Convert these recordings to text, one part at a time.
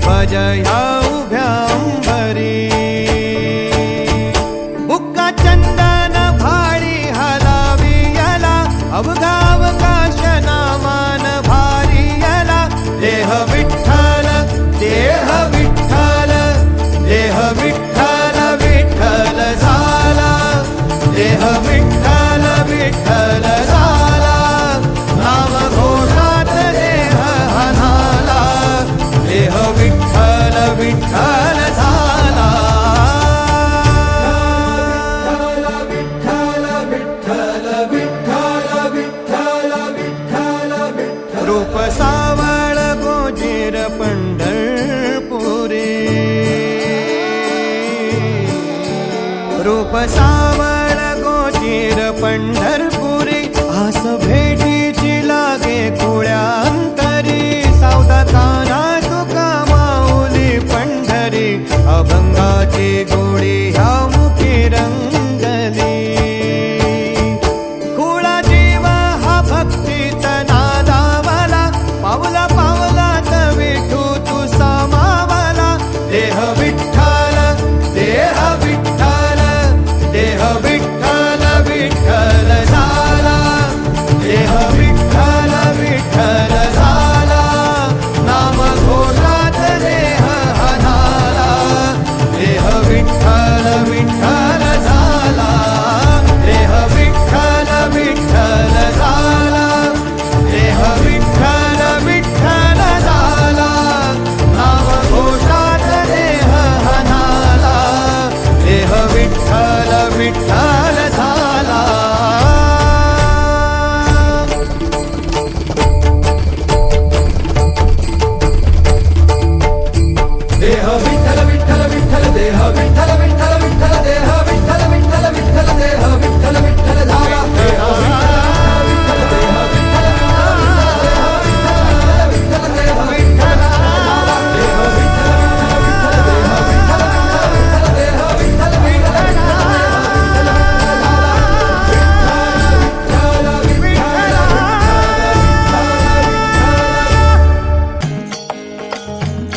ध्वज ह्या उभ्या अंबरी बुक्का चंदन भाळी हलावी याला अवघा अवकाश नामान भारी याला देह विठ्ठल देह विठ्ठल देह विठ्ठल विठ्ठल झाला देह विठ्ठल विठ्ठल झाला नाम घोषात देह हनाला देह विठ्ठल विठ्ठल झाला विठ्ठल विठ्ठल विठ्ठल विठ्ठल विठ्ठल विठ्ठल रूप सावळ गोजीर पंढरपुरी रूप सावळ गोजीर पंढरपुरी आस भेटीची लागे खुळ्या अंतरी सावधा काना तुका माऊली पंढरी अभंगाची गोडी ह्या मुखी रंगली खुळा जीव हा भक्तीत नादावला पावला पावलात विठू तू सामावला देह विठ्ठल देह विठ्ठल देह विठ्ठल विठ्ठल झाला देह विठ्ठल विठ्ठल झाला नाम घोषात देह हनाला देह विठ्ठल विठ्ठल झाला देह विठ्ठल विठ्ठल झाला देह विठ्ठल विठ्ठल झाला नाम घोषात देह हनाला देह विठ्ठल विठ्ठल झाला देह विठ्ठल विठ्ठल विठ्ठल देह विठ्ठल विठ्ठल विठ्ठल देह विठ्ठल विठ्ठल विठ्ठल देह विठ्ठल विठ्ठल झाला देह विठ्ठल देह विठ्ठल विठ्ठल देह विठ्ठल झाला देह विठ्ठल देह विठ्ठल विठ्ठल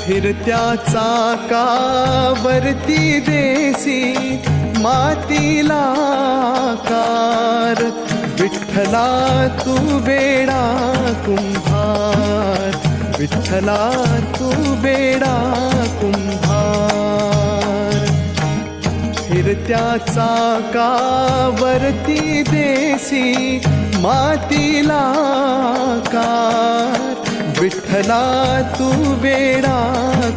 फिरत्या चाकावरती देसी मातीला कार विठ्ठला तू वेडा कुंभार विठ्ठला तू वेडा कुंभार फिरत्या चाकावरती देसी मातीला कार विठ्ठला तू वेडा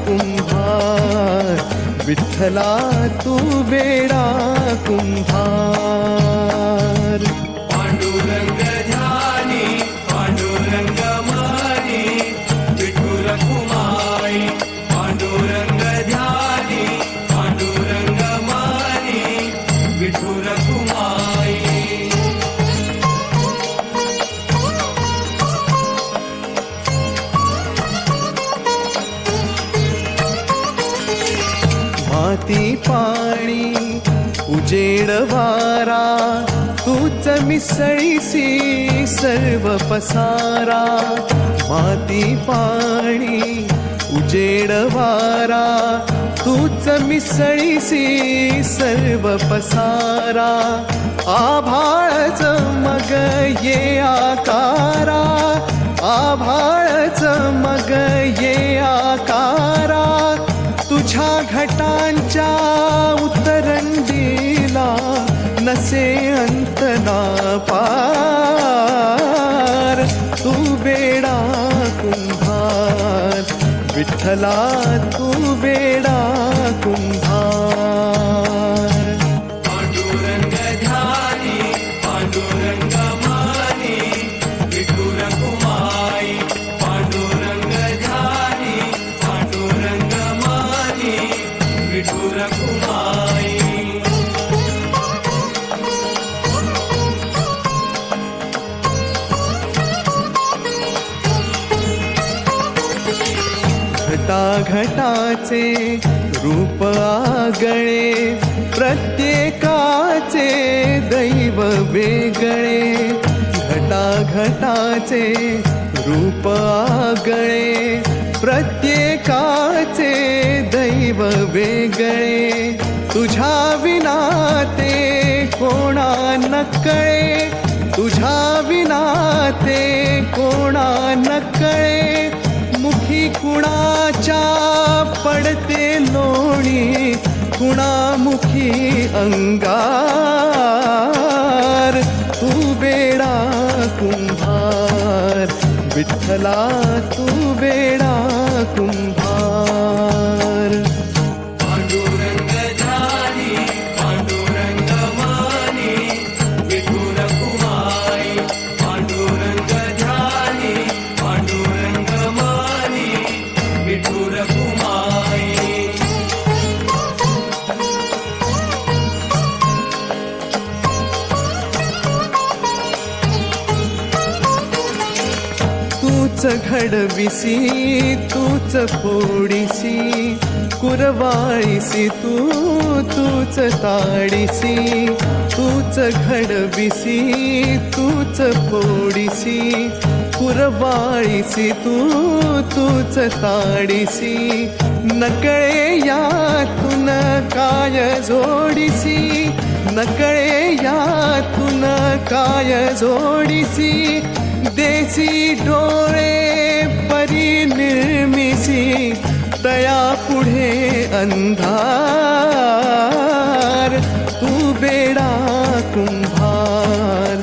कुंभार विठ्ठला तू वेडा कुंभार पांडुरंग ध्यानी पांडुरंग मानी विठुर कुमाई पांडुरंग ध्यानी पांडुरंग मानी विठुर कुमाई माती पाणी उजेड वारा तूच मिसळीसी सर्व पसारा माती पाणी उजेड वारा तूच मिसळीसी सर्व पसारा आभाळच मग ये आकारा आभाळच मग ये आकारा तुझ्या घटांच्या उतरंडीला नसे अंत ना पार तू वेडा कुंभार विठ्ठला तू वेडा कुंभार पांडुरंग ध्यानी पांडुरंग मानी विठुर कुमाई पांडुरंग ध्यानी पांडुरंग मानी विठुर कुमाई घटाघटाचे रूप आगळे प्रत्येकाचे दैव वेगळे घटाघटाचे रूप आगळे प्रत्येकाचे दैव वेगळे, तुझ्या विना ते कोणा न कळे, तुझ्या विना ते कोणा न कळे. मुखी कुणाच्या पडते लोणी, कुणामुखी अंगार. तू वेडा कुंभार विठ्ठला, तू वेडा कुंभार. पांडुरंग झाली पांडुरंग मानी, विठुर कुमाई. पांडुरंग झाली पांडुरंग मानी, विठुर कुमाई. तूच घडविसी तूच फोडिसी, कुरवाळीसी तूच ताडिसी. तूच घडविसी तूच फोडिसी, कुरवाळीसी तूच ताडिसी. नकळे यातून काय जोडिसी, नकळे यातून काय जोडिसी. देसी डोळे परिनिर्मिसी, तया पुढे अंधार. तू बेडा कुंभार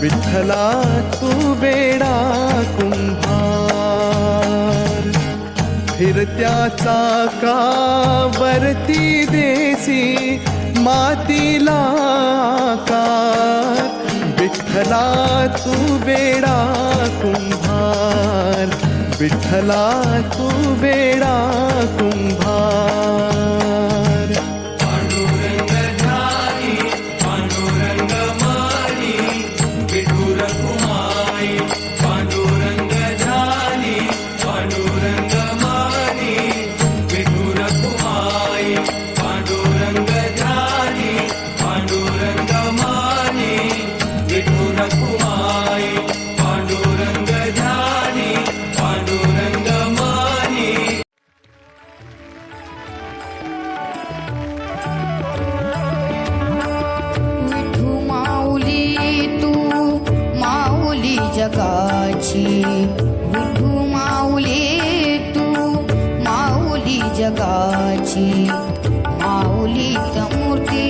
विठ्ठला, तू बेडा कुंभार. फिरत्या चाकावरती देसी मातीला आकार. विठ्ठला तू बेडा कुंभार, विठ्ठला तू बेडा कुंभार. पांडुरंग झाली पांडुरंग मानी, विठुर कुमाई. पांडुरंग झाली पांडुरंग मानी, विठुर कुमाई. पांडुरंग झाली पांडुरंग मानी, विठुर कुमाई. पांडुरंग झाली पांडुरंग मानी. विठू माऊली तू माऊली जगाची, विठू माऊली तू माऊली जगाची. माऊली मूर्ती